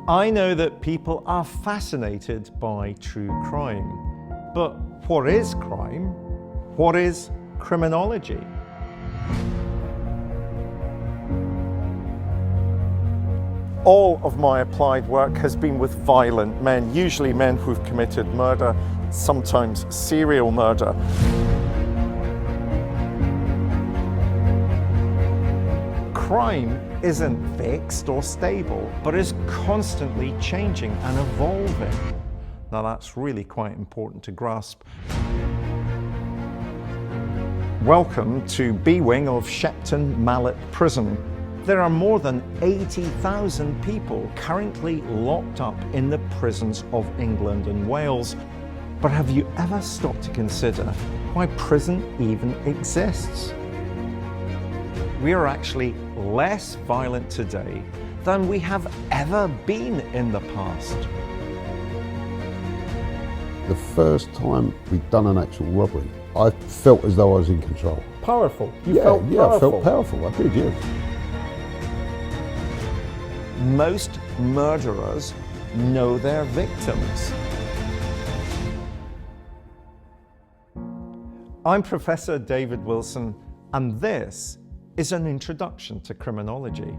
I know that people are fascinated by true crime. But what is crime? What is criminology? All of my applied work has been with violent men, usually men who've committed murder, sometimes serial murder. Crime isn't fixed or stable, but is constantly changing and evolving. Now that's really quite important to grasp. Welcome to B Wing of Shepton Mallet Prison. There are more than 80,000 people currently locked up in the prisons of England and Wales. But have you ever stopped to consider why prison even exists? We are actually less violent today than we have ever been in the past. The first time we'd done an actual robbery, I felt as though I was in control. Powerful. You Yeah, felt powerful. I felt powerful. I did, yeah. Most murderers know their victims. I'm Professor David Wilson, and this is an introduction to criminology.